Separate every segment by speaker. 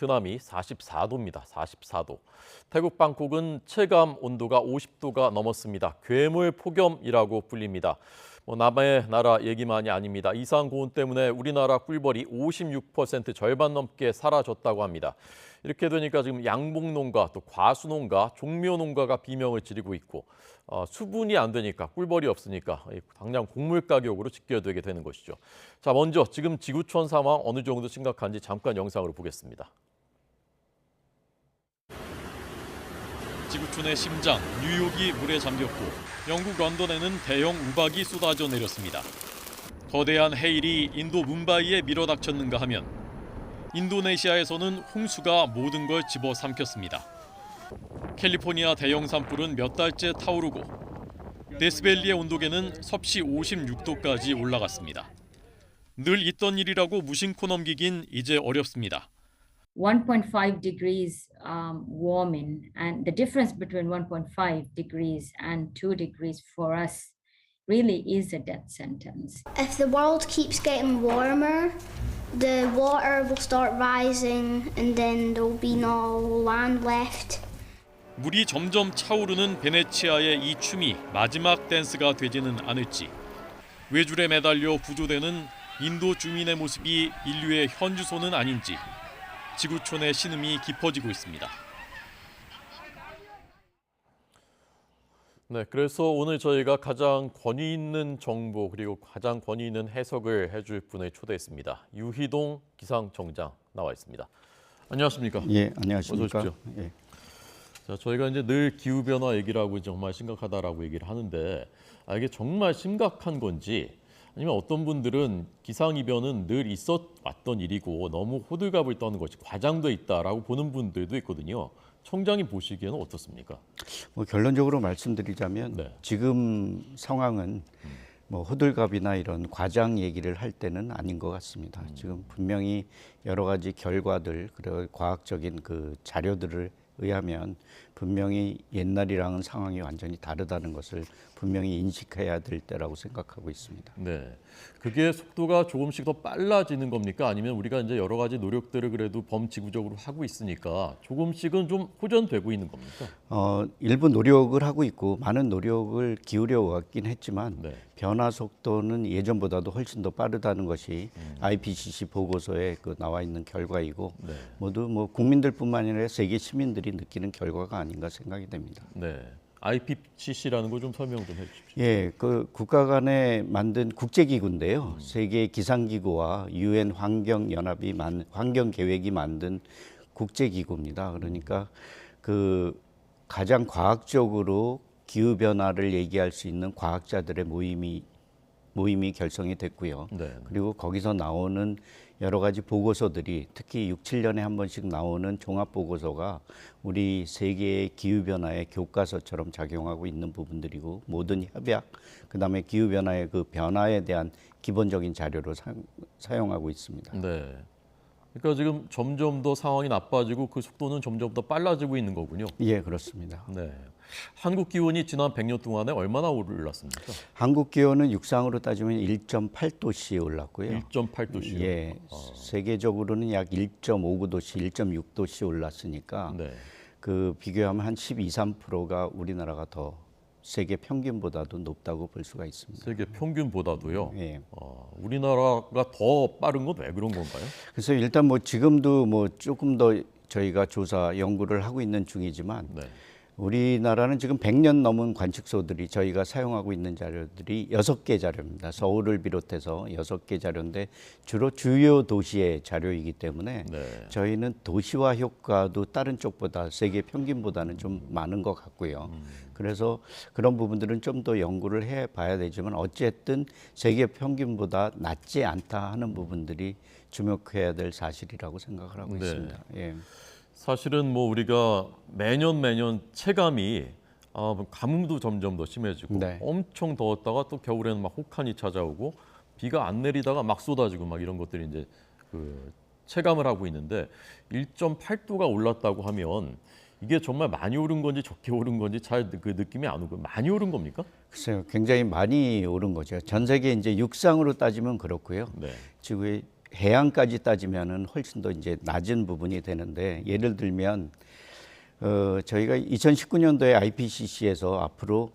Speaker 1: 베트남이 44도입니다. 44도. 태국 방콕은 체감 온도가 50도가 넘었습니다. 괴물 폭염이라고 불립니다. 남의 나라 얘기만이 아닙니다. 이상 고온 때문에 우리나라 꿀벌이 56% 절반 넘게 사라졌다고 합니다. 이렇게 되니까 지금 양봉농가, 또 과수농가, 종묘농가가 비명을 지르고 있고 수분이 안 되니까 꿀벌이 없으니까 당장 곡물 가격으로 직결되게 되는 것이죠. 자, 먼저 지금 지구촌 상황 어느 정도 심각한지 잠깐 영상으로 보겠습니다. 지구촌의 심장 뉴욕이 물에 잠겼고 영국 런던에는 대형 우박이 쏟아져 내렸습니다. 거대한 해일이 인도 뭄바이에 밀어닥쳤는가 하면 인도네시아에서는 홍수가 모든 걸 집어삼켰습니다. 캘리포니아 대형 산불은 몇 달째 타오르고 데스밸리의 온도계는 섭씨 56도까지 올라갔습니다. 늘 있던 일이라고 무심코 넘기긴 이제 어렵습니다.
Speaker 2: 1.5 degrees warming, and the difference between 1.5 degrees and 2 degrees for us really is a death sentence.
Speaker 3: If the world keeps getting warmer, the water will start rising and then there will be no land left.
Speaker 1: 물이 점점 차오르는 베네치아의 이 춤이 마지막 댄스가 되지는 않을지, 외줄에 매달려 구조되는 인도 주민의 모습이 인류의 현주소는 아닌지 지구촌의 신음이 깊어지고 있습니다. 네, 그래서 오늘 저희가 가장 권위 있는 정보 그리고 가장 권위 있는 해석을 해줄 분을 초대했습니다. 유희동 기상청장 나와 있습니다. 안녕하십니까?
Speaker 4: 예, 안녕하십니까?
Speaker 1: 어서 오십시오.
Speaker 4: 예.
Speaker 1: 자, 저희가 이제 늘 기후 변화 얘기를 하고 정말 심각하다라고 얘기를 하는데 이게 정말 심각한 건지, 아니면 어떤 분들은 기상이변은 늘 있어 왔던 일이고 너무 호들갑을 떠는 것이 과장돼 있다라고 보는 분들도 있거든요. 청장이 보시기에는 어떻습니까?
Speaker 4: 결론적으로 말씀드리자면
Speaker 1: 네.
Speaker 4: 지금 상황은 호들갑이나 이런 과장 얘기를 할 때는 아닌 것 같습니다. 지금 분명히 여러 가지 결과들, 그리고 과학적인 그 자료들을 의하면 분명히 옛날이랑은 상황이 완전히 다르다는 것을 분명히 인식해야 될 때라고 생각하고 있습니다.
Speaker 1: 네, 그게 속도가 조금씩 더 빨라지는 겁니까? 아니면 우리가 이제 여러 가지 노력들을 그래도 범지구적으로 하고 있으니까 조금씩은 좀 호전되고 있는 겁니까?
Speaker 4: 일부 노력을 하고 있고 많은 노력을 기울여 왔긴 했지만
Speaker 1: 네.
Speaker 4: 변화 속도는 예전보다도 훨씬 더 빠르다는 것이 IPCC 보고서에 나와 있는 결과이고
Speaker 1: 네.
Speaker 4: 모두 국민들뿐만 아니라 세계 시민들이 느끼는 결과가 아닌가 생각이 됩니다.
Speaker 1: 네. IPCC라는 거 좀 설명 좀 해주십시오.
Speaker 4: 예, 그 국가 간에 만든 국제기구인데요. 세계 기상기구와 UN 환경연합이 환경계획이 만든 국제기구입니다. 그러니까 그 가장 과학적으로 기후 변화를 얘기할 수 있는 과학자들의 모임이 결성이 됐고요.
Speaker 1: 네.
Speaker 4: 그리고 거기서 나오는 여러 가지 보고서들이 특히 6, 7년에 한 번씩 나오는 종합 보고서가 우리 세계의 기후 변화의 교과서처럼 작용하고 있는 부분들이고, 모든 협약, 그다음에 기후 변화의 그 변화에 대한 기본적인 자료로 사용하고 있습니다.
Speaker 1: 네. 그러니까 지금 점점 더 상황이 나빠지고 그 속도는 점점 더 빨라지고 있는 거군요.
Speaker 4: 예, 그렇습니다.
Speaker 1: 네. 한국 기온이 지난 100년 동안에 얼마나 올랐습니까?
Speaker 4: 한국 기온은 육상으로 따지면 1.8도씨 올랐고요.
Speaker 1: 1.8도씨요?
Speaker 4: 예, 세계적으로는 약 1.59도씨, 1.6도씨 올랐으니까
Speaker 1: 네.
Speaker 4: 그 비교하면 한 12, 3%가 우리나라가 더 세계 평균보다도 높다고 볼 수가 있습니다.
Speaker 1: 세계 평균보다도요?
Speaker 4: 예.
Speaker 1: 우리나라가 더 빠른 건 왜 그런 건가요?
Speaker 4: 그래서 일단 지금도 조금 더 저희가 조사 연구를 하고 있는 중이지만
Speaker 1: 네.
Speaker 4: 우리나라는 지금 100년 넘은 관측소들이 저희가 사용하고 있는 자료들이 6개 자료입니다. 서울을 비롯해서 6개 자료인데 주로 주요 도시의 자료이기 때문에
Speaker 1: 네.
Speaker 4: 저희는 도시화 효과도 다른 쪽보다 세계 평균보다는 좀 많은 것 같고요. 그래서 그런 부분들은 좀 더 연구를 해봐야 되지만 어쨌든 세계 평균보다 낮지 않다 하는 부분들이 주목해야 될 사실이라고 생각을 하고
Speaker 1: 네.
Speaker 4: 있습니다. 예.
Speaker 1: 사실은 우리가 매년 체감이 가뭄도 점점 더 심해지고
Speaker 4: 네.
Speaker 1: 엄청 더웠다가 또 겨울에는 막 혹한이 찾아오고 비가 안 내리다가 막 쏟아지고 막 이런 것들이 이제 그 체감을 하고 있는데 1.8도가 올랐다고 하면 이게 정말 많이 오른 건지 적게 오른 건지 잘 그 느낌이 안 오고, 많이 오른 겁니까?
Speaker 4: 글쎄요, 굉장히 많이 오른 거죠. 전 세계 이제 육상으로 따지면 그렇고요.
Speaker 1: 네.
Speaker 4: 지구의 해안까지 따지면은 훨씬 더 이제 낮은 부분이 되는데 예를 들면 저희가 2019년도에 IPCC에서 앞으로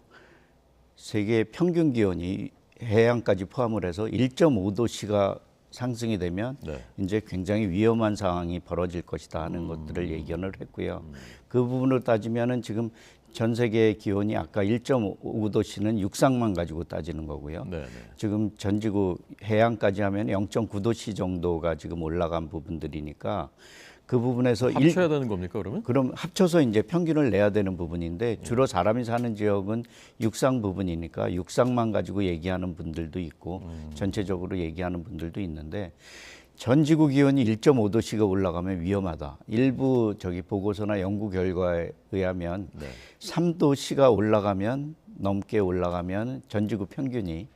Speaker 4: 세계 평균 기온이 해안까지 포함을 해서 1.5도씨가 상승이 되면
Speaker 1: 네.
Speaker 4: 이제 굉장히 위험한 상황이 벌어질 것이다 하는 것들을 예견을 했고요. 그 부분으로 따지면은 지금 전 세계 기온이 아까 1.5도씨는 육상만 가지고 따지는 거고요.
Speaker 1: 네, 네.
Speaker 4: 지금 전 지구 해안까지 하면 0.9도씨 정도가 지금 올라간 부분들이니까 그 부분에서
Speaker 1: 합쳐야 되는 겁니까 그러면?
Speaker 4: 그럼 합쳐서 이제 평균을 내야 되는 부분인데 주로 사람이 사는 지역은 육상 부분이니까 육상만 가지고 얘기하는 분들도 있고 전체적으로 얘기하는 분들도 있는데 전 지구 기온이 1.5도씨가 올라가면 위험하다. 일부 저기 보고서나 연구 결과에 의하면
Speaker 1: 네.
Speaker 4: 3도씨가 올라가면 넘게 올라가면 전 지구 평균이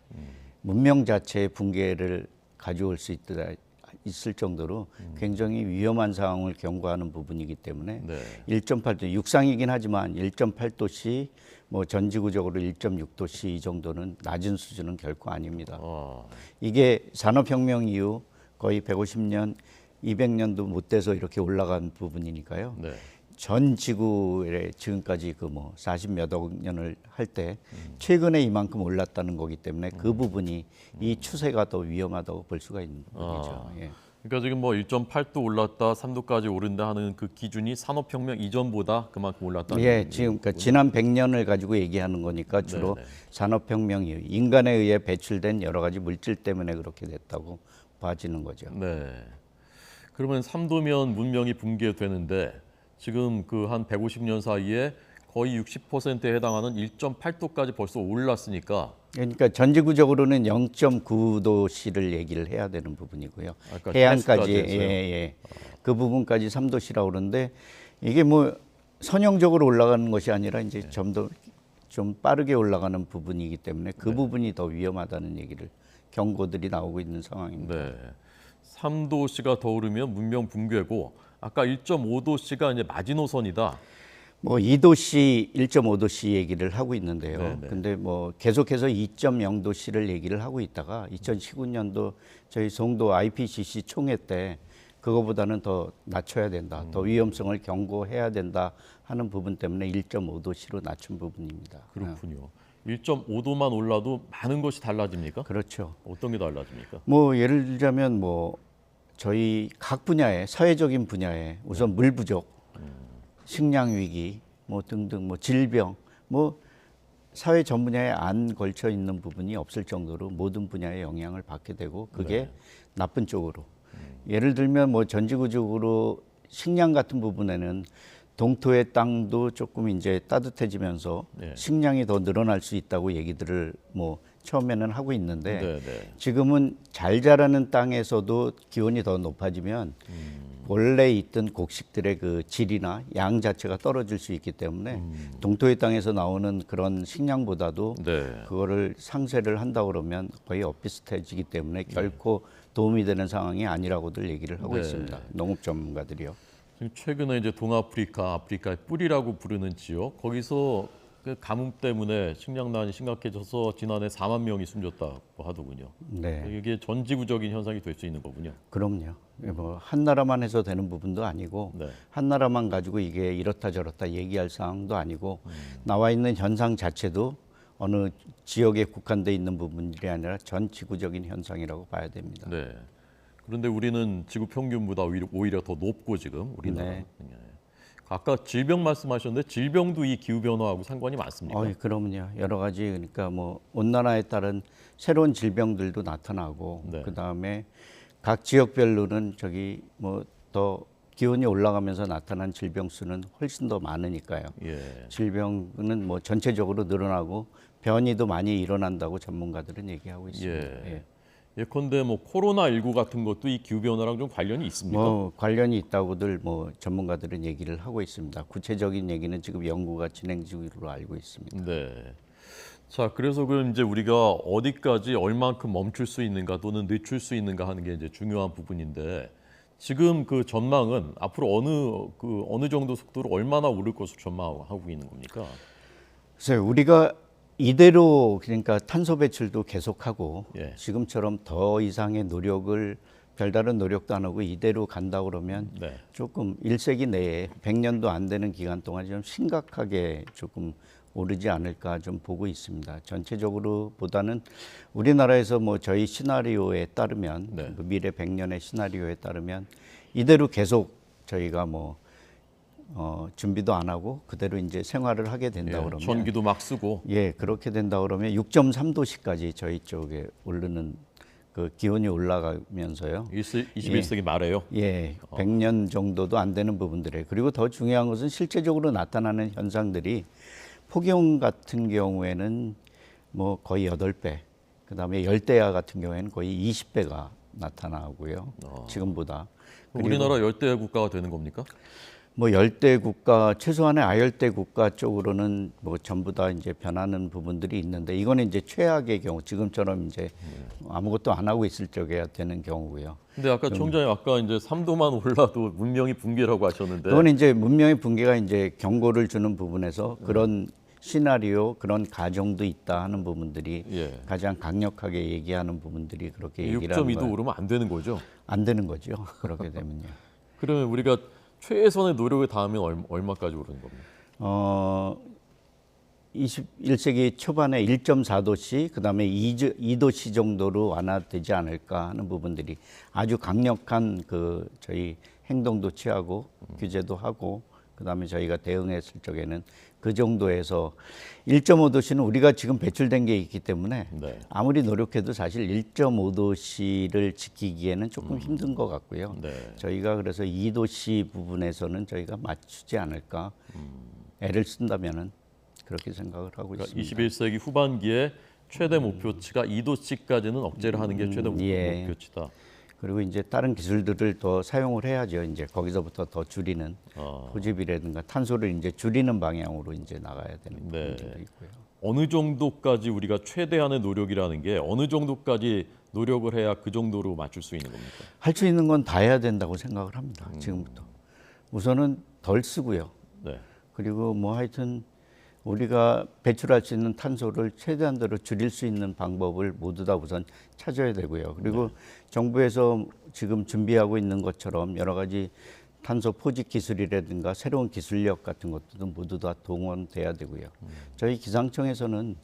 Speaker 4: 문명 자체의 붕괴를 가져올 수 있을 정도로 굉장히 위험한 상황을 경고하는 부분이기 때문에
Speaker 1: 네.
Speaker 4: 1.8도 육상이긴 하지만 1.8도씨 뭐 전지구적으로 1.6도씨 이 정도는 낮은 수준은 결코 아닙니다. 이게 산업혁명 이후 거의 150년, 200년도 못 돼서 이렇게 올라간 부분이니까요.
Speaker 1: 네.
Speaker 4: 전 지구에 지금까지 그 뭐 40몇억 년을 할 때 최근에 이만큼 올랐다는 거기 때문에 그 부분이 이 추세가 더 위험하다고 볼 수가 있는 부분이죠. 예.
Speaker 1: 그러니까 지금 뭐 1.8도 올랐다, 3도까지 오른다 하는 그 기준이 산업혁명 이전보다 그만큼 올랐다는
Speaker 4: 예, 지금 그러니까 지난 100년을 가지고 얘기하는 거니까 주로
Speaker 1: 네네.
Speaker 4: 산업혁명 이후 인간에 의해 배출된 여러 가지 물질 때문에 그렇게 됐다고 봐지는 거죠.
Speaker 1: 네. 그러면 3도면 문명이 붕괴되는데 지금 그 한 150년 사이에 거의 60%에 해당하는 1.8도까지 벌써 올랐으니까
Speaker 4: 그러니까 전지구적으로는 0.9도씨를 얘기를 해야 되는 부분이고요.
Speaker 1: 아까
Speaker 4: 해안까지
Speaker 1: 해수까지 했어요.
Speaker 4: 그 부분까지 3도씨라고 그러는데 이게 뭐 선형적으로 올라가는 것이 아니라 이제 좀 빠르게 올라가는 부분이기 때문에 그 부분이 더 위험하다는 얘기를 경고들이 나오고 있는 상황입니다.
Speaker 1: 네. 3도씨가 더 오르면 문명 붕괴고 아까 1.5도씨가 이제 마지노선이다.
Speaker 4: 뭐 2도씨, 1.5도씨 얘기를 하고 있는데요.
Speaker 1: 네네.
Speaker 4: 근데 뭐 계속해서 2.0도씨를 얘기를 하고 있다가 2019년도 저희 송도 IPCC 총회 때 그거보다는 더 낮춰야 된다. 더 위험성을 경고해야 된다 하는 부분 때문에 1.5도씨로 낮춘 부분입니다.
Speaker 1: 그렇군요. 1.5도만 올라도 많은 것이 달라집니까?
Speaker 4: 그렇죠.
Speaker 1: 어떤 게 달라집니까?
Speaker 4: 뭐 예를 들자면 뭐 저희 각 분야에 사회적인 분야에 우선 물 부족, 식량 위기, 뭐 등등 뭐 질병, 뭐 사회 전 분야에 안 걸쳐 있는 부분이 없을 정도로 모든 분야에 영향을 받게 되고 그게 나쁜 쪽으로. 예를 들면 뭐 전지구적으로 식량 같은 부분에는 동토의 땅도 조금 이제 따뜻해지면서
Speaker 1: 네.
Speaker 4: 식량이 더 늘어날 수 있다고 얘기들을 뭐 처음에는 하고 있는데
Speaker 1: 네, 네.
Speaker 4: 지금은 잘 자라는 땅에서도 기온이 더 높아지면 원래 있던 곡식들의 그 질이나 양 자체가 떨어질 수 있기 때문에 동토의 땅에서 나오는 그런 식량보다도
Speaker 1: 네.
Speaker 4: 그거를 상쇄를 한다 그러면 거의 엇비슷해지기 때문에 결코 도움이 되는 상황이 아니라고들 얘기를 하고
Speaker 1: 네.
Speaker 4: 있습니다. 농업 전문가들이요.
Speaker 1: 지금 최근에 이제 동아프리카, 아프리카의 뿌리라고 부르는 지역 거기서 그 가뭄 때문에 식량난이 심각해져서 지난해 4만 명이 숨졌다고 하더군요.
Speaker 4: 네,
Speaker 1: 이게 전지구적인 현상이 될 수 있는 거군요.
Speaker 4: 그럼요. 뭐 한 나라만 해서 되는 부분도 아니고
Speaker 1: 네.
Speaker 4: 한 나라만 가지고 이게 이렇다 저렇다 얘기할 상황도 아니고 나와 있는 현상 자체도 어느 지역에 국한돼 있는 부분들이 아니라 전 지구적인 현상이라고 봐야 됩니다.
Speaker 1: 네. 그런데 우리는 지구 평균보다 오히려 더 높고 지금 우리나라.
Speaker 4: 네.
Speaker 1: 아까 질병 말씀하셨는데 질병도 이 기후 변화하고 상관이 많습니까?
Speaker 4: 그러면요. 여러 가지 그러니까 뭐 온난화에 따른 새로운 질병들도 나타나고
Speaker 1: 네.
Speaker 4: 그다음에 각 지역별로는 저기 뭐 더 기온이 올라가면서 나타난 질병 수는 훨씬 더 많으니까요.
Speaker 1: 예.
Speaker 4: 질병은 뭐 전체적으로 늘어나고 변이도 많이 일어난다고 전문가들은 얘기하고 있습니다.
Speaker 1: 예. 예컨대 뭐 코로나19 같은 것도 이 기후 변화랑 좀 관련이 있습니까?
Speaker 4: 뭐 관련이 있다고들 뭐 전문가들은 얘기를 하고 있습니다. 구체적인 얘기는 지금 연구가 진행 중으로 알고 있습니다.
Speaker 1: 네. 자, 그래서 그럼 이제 우리가 어디까지 얼만큼 멈출 수 있는가 또는 늦출 수 있는가 하는 게 이제 중요한 부분인데 지금 그 전망은 앞으로 어느 정도 속도로 얼마나 오를 것으로 전망하고 있는 겁니까?
Speaker 4: 그래서 우리가 이대로 그러니까 탄소 배출도 계속하고
Speaker 1: 예.
Speaker 4: 지금처럼 더 이상의 노력을 별다른 노력도 안 하고 이대로 간다 그러면
Speaker 1: 네.
Speaker 4: 조금 1세기 내에 100년도 안 되는 기간 동안 좀 심각하게 조금 오르지 않을까 좀 보고 있습니다. 전체적으로 보다는 우리나라에서 뭐 저희 시나리오에 따르면
Speaker 1: 네.
Speaker 4: 그 미래 100년의 시나리오에 따르면 이대로 계속 저희가 뭐 준비도 안 하고 그대로 이제 생활을 하게 된다
Speaker 1: 예,
Speaker 4: 그러면
Speaker 1: 전기도 막 쓰고.
Speaker 4: 예, 그렇게 된다 그러면 6.3도씨까지 저희 쪽에 오르는 그 기온이 올라가면서요.
Speaker 1: 21세기 말에요.
Speaker 4: 예, 100년 정도도 안 되는 부분들에 그리고 더 중요한 것은 실제적으로 나타나는 현상들이 폭염 같은 경우에는 뭐 거의 8배, 그다음에 열대야 같은 경우에는 거의 20배가 나타나고요. 지금보다. 그리고
Speaker 1: 우리나라 열대 국가가 되는 겁니까?
Speaker 4: 뭐 열대 국가 최소한의 아열대 국가 쪽으로는 뭐 전부 다 이제 변하는 부분들이 있는데 이거는 이제 최악의 경우 지금처럼 이제 아무것도 안 하고 있을 적에야 되는 경우고요.
Speaker 1: 근데 아까 총장이 아까 이제 3도만 올라도 문명이 붕괴라고 하셨는데.
Speaker 4: 그건 이제 문명의 붕괴가 이제 경고를 주는 부분에서 그런 시나리오 그런 가정도 있다 하는 부분들이
Speaker 1: 예.
Speaker 4: 가장 강력하게 얘기하는 부분들이 그렇게 얘기를 하는
Speaker 1: 6.2도
Speaker 4: 거예요.
Speaker 1: 오르면 안 되는 거죠.
Speaker 4: 안 되는 거죠. 그렇게 되면요.
Speaker 1: 그러면 우리가 최선의 노력을 다하면 얼마까지 오르는 겁니까?
Speaker 4: 21세기 초반에 1.4도씨, 그다음에 2도씨 정도로 완화되지 않을까 하는 부분들이 아주 강력한 그 저희 행동도 취하고 규제도 하고 그다음에 저희가 대응했을 적에는 그 정도에서 1.5도씨는 우리가 지금 배출된 게 있기 때문에
Speaker 1: 네.
Speaker 4: 아무리 노력해도 사실 1.5도씨를 지키기에는 조금 힘든 것 같고요.
Speaker 1: 네.
Speaker 4: 저희가 그래서 2도씨 부분에서는 저희가 맞추지 않을까 애를 쓴다면은 그렇게 생각을 하고
Speaker 1: 그러니까
Speaker 4: 있습니다.
Speaker 1: 21세기 후반기에 최대 목표치가 2도씨까지는 억제를 하는 게 최대
Speaker 4: 예.
Speaker 1: 목표치다.
Speaker 4: 그리고 이제 다른 기술들을 더 사용을 해야죠. 이제 거기서부터 더 줄이는 포집이라든가 탄소를 이제 줄이는 방향으로 이제 나가야 되는
Speaker 1: 네.
Speaker 4: 부분들도 있고요.
Speaker 1: 어느 정도까지 우리가 최대한의 노력이라는 게 어느 정도까지 노력을 해야 그 정도로 맞출 수 있는 겁니까?
Speaker 4: 할 수 있는 건 다 해야 된다고 생각을 합니다. 지금부터. 우선은 덜 쓰고요.
Speaker 1: 네.
Speaker 4: 그리고 뭐 하여튼 우리가 배출할 수 있는 탄소를 최대한대로 줄일 수 있는 방법을 모두 다 우선 찾아야 되고요. 그리고 정부에서 지금 준비하고 있는 것처럼 여러 가지 탄소 포집 기술이라든가 새로운 기술력 같은 것들도 모두 다 동원돼야 되고요. 저희 기상청에서는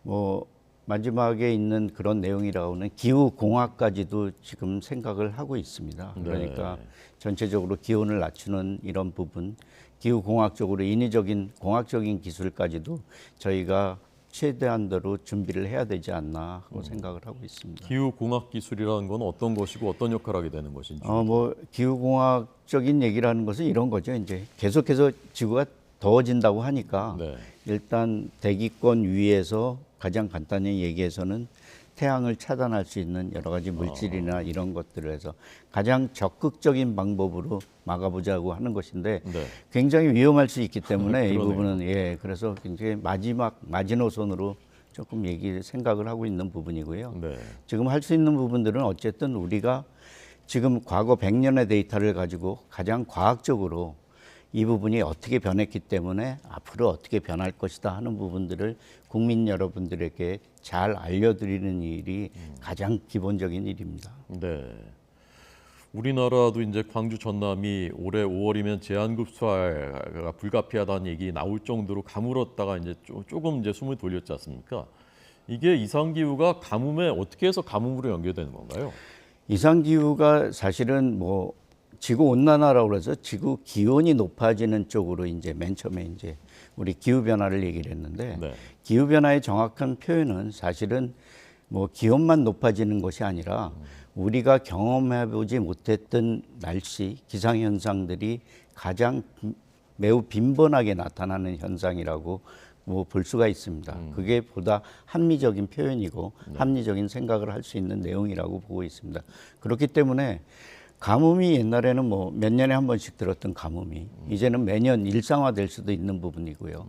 Speaker 4: 뭐 마지막에 있는 그런 내용이라고는 기후 공학까지도 지금 생각을 하고 있습니다. 그러니까 전체적으로 기온을 낮추는 이런 부분, 기후 공학적으로 인위적인 공학적인 기술까지도 저희가 최대한대로 준비를 해야 되지 않나 하고 생각을 하고 있습니다.
Speaker 1: 기후공학 기술이라는 건 어떤 것이고 어떤 역할을 하게 되는 것인지.
Speaker 4: 뭐 기후공학적인 얘기라는 것은 이런 거죠. 이제 계속해서 지구가 더워진다고 하니까
Speaker 1: 네.
Speaker 4: 일단 대기권 위에서 가장 간단히 얘기해서는 태양을 차단할 수 있는 여러 가지 물질이나 이런 것들을 해서 가장 적극적인 방법으로 막아보자고 하는 것인데
Speaker 1: 네.
Speaker 4: 굉장히 위험할 수 있기 때문에 이
Speaker 1: 그러네요.
Speaker 4: 부분은 예 그래서 굉장히 마지노선으로 조금 생각을 하고 있는 부분이고요.
Speaker 1: 네.
Speaker 4: 지금 할 수 있는 부분들은 어쨌든 우리가 지금 과거 100년의 데이터를 가지고 가장 과학적으로 이 부분이 어떻게 변했기 때문에 앞으로 어떻게 변할 것이다 하는 부분들을 국민 여러분들에게 잘 알려드리는 일이 가장 기본적인 일입니다.
Speaker 1: 네. 우리나라도 이제 광주 전남이 올해 5월이면 제한급 수화가 불가피하다는 얘기 나올 정도로 가물었다가 이제 조금 이제 숨을 돌렸지 않습니까? 이게 이상기후가 가뭄에 어떻게 해서 가뭄으로 연결되는 건가요?
Speaker 4: 이상기후가 사실은 뭐 지구 온난화라고 해서 지구 기온이 높아지는 쪽으로 이제 맨 처음에 이제 우리 기후 변화를 얘기를 했는데
Speaker 1: 네.
Speaker 4: 기후 변화의 정확한 표현은 사실은 뭐 기온만 높아지는 것이 아니라 우리가 경험해 보지 못했던 날씨 기상 현상들이 가장 매우 빈번하게 나타나는 현상이라고 뭐 볼 수가 있습니다. 그게 보다 합리적인 표현이고 합리적인 생각을 할 수 있는 내용이라고 보고 있습니다. 그렇기 때문에 가뭄이 옛날에는 뭐 몇 년에 한 번씩 들었던 가뭄이 이제는 매년 일상화될 수도 있는 부분이고요.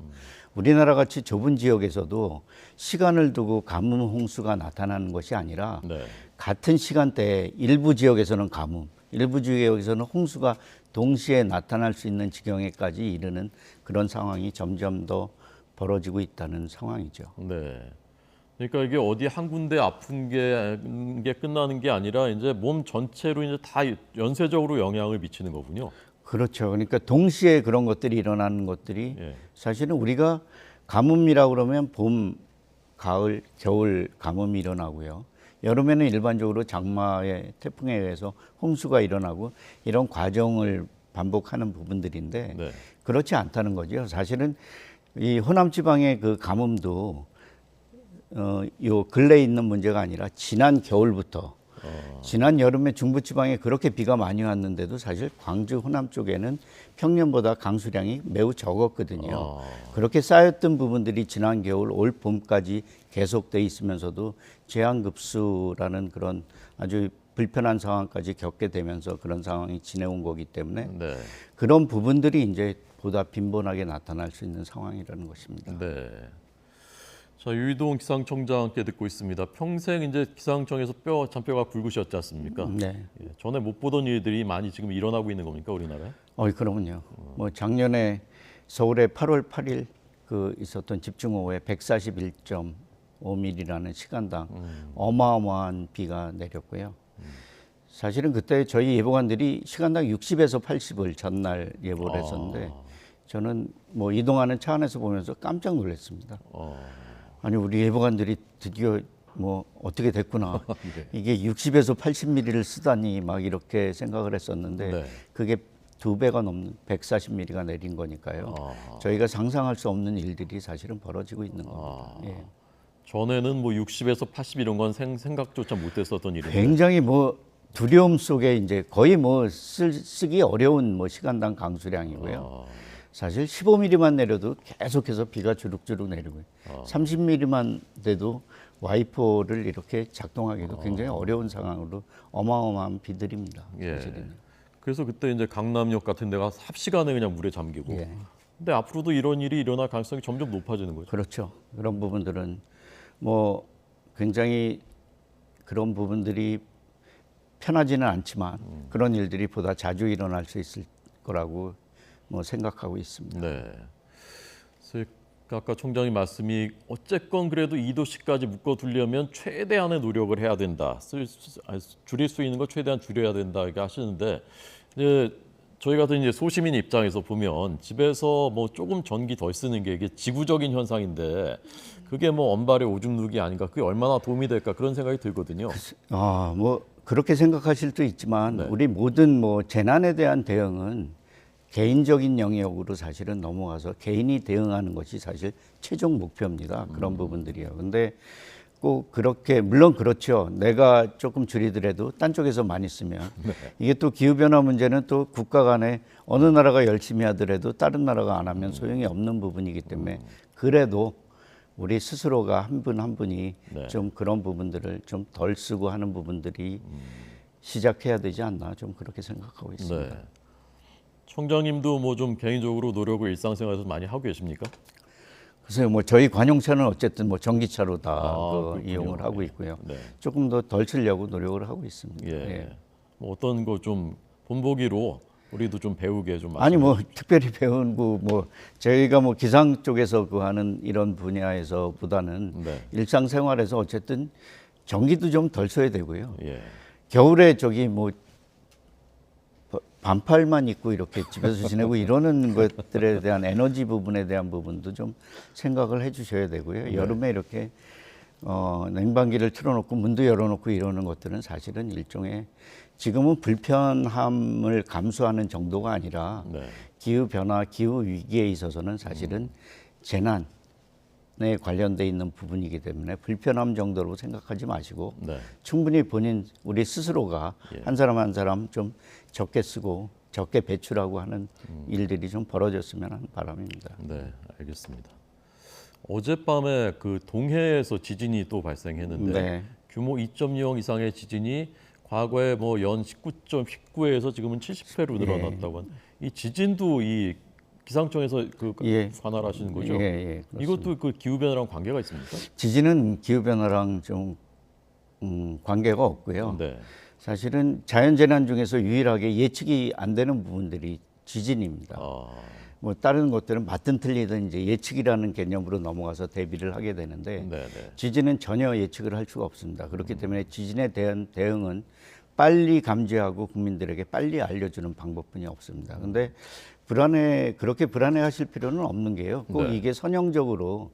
Speaker 4: 우리나라 같이 좁은 지역에서도 시간을 두고 가뭄 홍수가 나타나는 것이 아니라
Speaker 1: 네.
Speaker 4: 같은 시간대에 일부 지역에서는 가뭄, 일부 지역에서는 홍수가 동시에 나타날 수 있는 지경에까지 이르는 그런 상황이 점점 더 벌어지고 있다는 상황이죠.
Speaker 1: 네. 그러니까 이게 어디 한 군데 아픈 게 끝나는 게 아니라 이제 몸 전체로 이제 다 연쇄적으로 영향을 미치는 거군요.
Speaker 4: 그렇죠. 그러니까 동시에 그런 것들이 일어나는 것들이
Speaker 1: 예.
Speaker 4: 사실은 우리가 가뭄이라고 그러면 봄, 가을, 겨울 가뭄이 일어나고요. 여름에는 일반적으로 장마의 태풍에 의해서 홍수가 일어나고 이런 과정을 반복하는 부분들인데
Speaker 1: 네.
Speaker 4: 그렇지 않다는 거죠. 사실은 이 호남 지방의 그 가뭄도 요 근래에 있는 문제가 아니라 지난 겨울부터 지난 여름에 중부지방에 그렇게 비가 많이 왔는데도 사실 광주 호남 쪽에는 평년보다 강수량이 매우 적었거든요. 그렇게 쌓였던 부분들이 지난 겨울 올 봄까지 계속돼 있으면서도 재앙급수라는 그런 아주 불편한 상황까지 겪게 되면서 그런 상황이 지내온 거기 때문에
Speaker 1: 네.
Speaker 4: 그런 부분들이 이제 보다 빈번하게 나타날 수 있는 상황이라는 것입니다.
Speaker 1: 네. 자, 유희동 기상청장께 듣고 있습니다. 평생 이제 기상청에서 잔뼈가 굵으셨지 않습니까?
Speaker 4: 네.
Speaker 1: 예, 전에 못 보던 일들이 많이 지금 일어나고 있는 겁니까, 우리나라에?
Speaker 4: 그러면요. 뭐 작년에 서울에 8월 8일 그 있었던 집중호우에 141.5mm라는 시간당 어마어마한 비가 내렸고요. 사실은 그때 저희 예보관들이 시간당 60에서 80을 전날 예보를 했었는데 저는 뭐 이동하는 차 안에서 보면서 깜짝 놀랐습니다. 아니 우리 예보관들이 드디어 뭐 어떻게 됐구나.
Speaker 1: 네.
Speaker 4: 이게 60에서 80mm를 쓰다니 막 이렇게 생각을 했었는데
Speaker 1: 네.
Speaker 4: 그게 2배가 넘는 140mm가 내린 거니까요. 저희가 상상할 수 없는 일들이 사실은 벌어지고 있는 겁니다. 예.
Speaker 1: 전에는 뭐 60에서 80 이런 건 생각조차 못했었던 일인데.
Speaker 4: 굉장히 뭐 두려움 속에 이제 거의 뭐 쓰기 어려운 뭐 시간당 강수량이고요. 사실 15mm만 내려도 계속해서 비가 주룩주룩 내리고요. 30mm만 돼도 와이퍼를 이렇게 작동하기도 굉장히 어려운 상황으로 어마어마한 비들입니다.
Speaker 1: 예.
Speaker 4: 사실은요.
Speaker 1: 그래서 그때 이제 강남역 같은 데가 삽시간에 그냥 물에 잠기고.
Speaker 4: 예.
Speaker 1: 근데 앞으로도 이런 일이 일어날 가능성이 점점 높아지는 거죠.
Speaker 4: 그렇죠. 그런 부분들은 뭐 굉장히 그런 부분들이 편하지는 않지만 그런 일들이 보다 자주 일어날 수 있을 거라고 뭐 생각하고 있습니다.
Speaker 1: 네. 그래서 아까 총장님 말씀이 어쨌건 그래도 2도씨까지 묶어두려면 최대한의 노력을 해야 된다. 줄일 수 있는 거 최대한 줄여야 된다 이렇게 하시는데 이제 저희 같은 이제 소시민 입장에서 보면 집에서 뭐 조금 전기 덜 쓰는 게 이게 지구적인 현상인데 그게 뭐 언발의 오줌 누기 아닌가 그게 얼마나 도움이 될까 그런 생각이 들거든요.
Speaker 4: 뭐 그렇게 생각하실 수도 있지만
Speaker 1: 네.
Speaker 4: 우리 모든 뭐 재난에 대한 대응은 개인적인 영역으로 사실은 넘어가서 개인이 대응하는 것이 사실 최종 목표입니다. 그런 부분들이요. 근데 꼭 그렇게 물론 그렇죠. 내가 조금 줄이더라도 딴 쪽에서 많이 쓰면 이게 또 기후변화 문제는 또 국가 간에 어느 나라가 열심히 하더라도 다른 나라가 안 하면 소용이 없는 부분이기 때문에 그래도 우리 스스로가 한 분 한 분이
Speaker 1: 네.
Speaker 4: 좀 그런 부분들을 좀 덜 쓰고 하는 부분들이 시작해야 되지 않나 좀 그렇게 생각하고 있습니다.
Speaker 1: 네. 총장님도 뭐 좀 개인적으로 노력을 일상생활에서 많이 하고 계십니까?
Speaker 4: 그래서 뭐 저희 관용차는 어쨌든 뭐 전기차로 다
Speaker 1: 그렇군요.
Speaker 4: 이용을 하고 있고요.
Speaker 1: 네.
Speaker 4: 조금 더 덜 쓰려고 노력을 하고 있습니다.
Speaker 1: 예.
Speaker 4: 예.
Speaker 1: 뭐 어떤 거 좀 본보기로 우리도 좀 배우게 좀
Speaker 4: 아니 뭐 특별히 배우고 뭐 저희가 뭐 기상 쪽에서 그 하는 이런 분야에서보다는
Speaker 1: 네.
Speaker 4: 일상생활에서 어쨌든 전기도 좀 덜 써야 되고요.
Speaker 1: 예.
Speaker 4: 겨울에 저기 뭐 반팔만 입고 이렇게 집에서 지내고 이러는 것들에 대한 에너지 부분에 대한 부분도 좀 생각을 해주셔야 되고요. 여름에 이렇게 냉방기를 틀어놓고 문도 열어놓고 이러는 것들은 사실은 일종의 지금은 불편함을 감수하는 정도가 아니라
Speaker 1: 네.
Speaker 4: 기후 변화, 기후 위기에 있어서는 사실은 재난에 관련돼 있는 부분이기 때문에 불편함 정도로 생각하지 마시고
Speaker 1: 네.
Speaker 4: 충분히 본인 우리 스스로가
Speaker 1: 예.
Speaker 4: 한 사람 좀 적게 쓰고 적게 배출하고 하는 일들이 좀 벌어졌으면 하는 바람입니다.
Speaker 1: 네, 알겠습니다. 어젯밤에 그 동해에서 지진이 또 발생했는데
Speaker 4: 네.
Speaker 1: 규모 2.0 이상의 지진이 과거에 뭐 연 19.19회에서 지금은 70회로 늘어났다고 한. 이 지진도 이 기상청에서 그
Speaker 4: 예.
Speaker 1: 관할하시는 거죠?
Speaker 4: 예, 그렇습니다.
Speaker 1: 이것도 그 기후 변화랑 관계가 있습니까?
Speaker 4: 지진은 기후 변화랑 좀 관계가 없고요.
Speaker 1: 네.
Speaker 4: 사실은 자연 재난 중에서 유일하게 예측이 안 되는 부분들이 지진입니다. 뭐 다른 것들은 맞든 틀리든 이제 예측이라는 개념으로 넘어가서 대비를 하게 되는데
Speaker 1: 네.
Speaker 4: 지진은 전혀 예측을 할 수가 없습니다. 그렇기 때문에 지진에 대한 대응은 빨리 감지하고 국민들에게 빨리 알려주는 방법뿐이 없습니다. 근데 그렇게 불안해하실 필요는 없는 게요. 꼭
Speaker 1: 네.
Speaker 4: 이게 선형적으로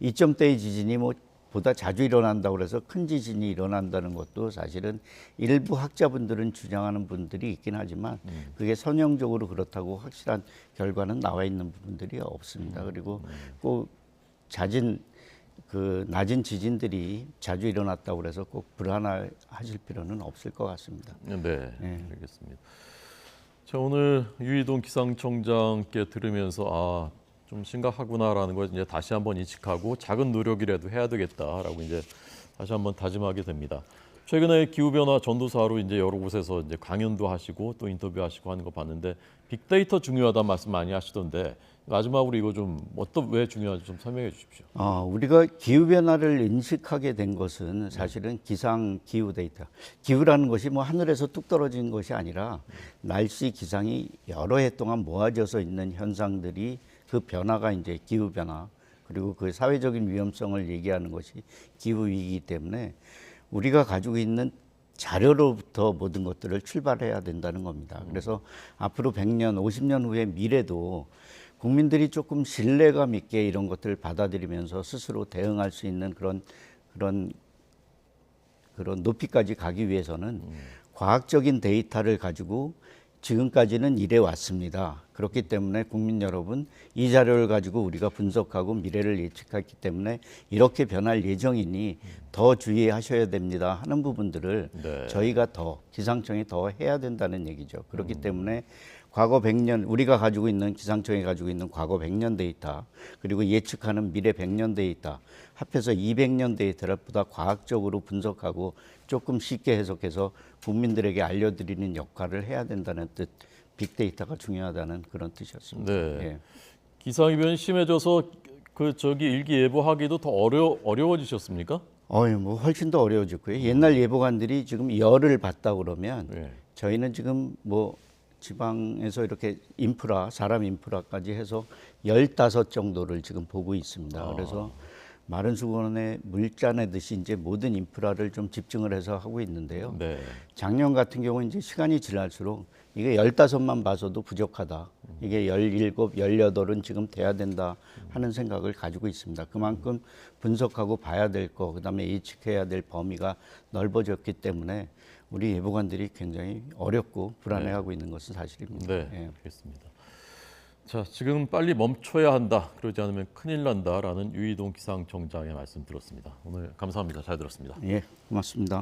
Speaker 4: 2점대의 지진이 뭐 보다 자주 일어난다고 그래서 큰 지진이 일어난다는 것도 사실은 일부 학자분들은 주장하는 분들이 있긴 하지만 그게 선형적으로 그렇다고 확실한 결과는 나와 있는 부분들이 없습니다. 그리고 꼭 낮은 지진들이 자주 일어났다고 그래서 꼭 불안하실 필요는 없을 것 같습니다.
Speaker 1: 네, 알겠습니다. 자, 오늘 유이동 기상청장께 들으면서 좀 심각하구나라는 걸 이제 다시 한번 인식하고 작은 노력이라도 해야 되겠다라고 이제 다시 한번 다짐하게 됩니다. 최근에 기후변화 전도사로 이제 여러 곳에서 이제 강연도 하시고 또 인터뷰하시고 하는 거 봤는데 빅데이터 중요하다는 말씀 많이 하시던데 마지막으로 이거 좀 왜 중요한지 좀 설명해 주십시오.
Speaker 4: 우리가 기후변화를 인식하게 된 것은 사실은 기후 데이터. 기후라는 것이 뭐 하늘에서 뚝 떨어진 것이 아니라 날씨 기상이 여러 해 동안 모아져서 있는 현상들이 그 변화가 이제 기후변화 그리고 그 사회적인 위험성을 얘기하는 것이 기후위기이기 때문에 우리가 가지고 있는 자료로부터 모든 것들을 출발해야 된다는 겁니다. 그래서 앞으로 100년, 50년 후의 미래도 국민들이 조금 신뢰감 있게 이런 것들을 받아들이면서 스스로 대응할 수 있는 그런 높이까지 가기 위해서는 과학적인 데이터를 가지고 지금까지는 이래 왔습니다. 그렇기 때문에 국민 여러분, 이 자료를 가지고 우리가 분석하고 미래를 예측했기 때문에 이렇게 변할 예정이니 더 주의하셔야 됩니다 하는 부분들을
Speaker 1: 네.
Speaker 4: 저희가 기상청이 더 해야 된다는 얘기죠. 그렇기 때문에 과거 100년, 우리가 가지고 있는 기상청이 가지고 있는 과거 100년 데이터, 그리고 예측하는 미래 100년 데이터, 합해서 200년 데이터를 보다 과학적으로 분석하고 조금 쉽게 해석해서 국민들에게 알려드리는 역할을 해야 된다는 뜻, 빅데이터가 중요하다는 그런 뜻이었습니다.
Speaker 1: 네.
Speaker 4: 예.
Speaker 1: 기상이변이 심해져서 일기예보하기도 더 어려워지셨습니까?
Speaker 4: 뭐 훨씬 더 어려워졌고요. 옛날 예보관들이 지금 열을 봤다 그러면
Speaker 1: 네.
Speaker 4: 저희는 지금 뭐 지방에서 이렇게 사람 인프라까지 해서 15 정도를 지금 보고 있습니다. 그래서 마른 수건에 물짜 내듯이 이제 모든 인프라를 좀 집중을 해서 하고 있는데요.
Speaker 1: 네.
Speaker 4: 작년 같은 경우는 이제 시간이 지날수록 이게 15만 봐서도 부족하다. 이게 17, 18은 지금 돼야 된다 하는 생각을 가지고 있습니다. 그만큼 분석하고 봐야 될 거, 그다음에 예측해야 될 범위가 넓어졌기 때문에 우리 예보관들이 굉장히 어렵고 불안해하고 있는 것은 사실입니다.
Speaker 1: 네,
Speaker 4: 예.
Speaker 1: 알겠습니다. 자, 지금 빨리 멈춰야 한다. 그러지 않으면 큰일 난다라는 유이동 기상청장의 말씀 들었습니다. 오늘 감사합니다. 잘 들었습니다.
Speaker 4: 예, 고맙습니다.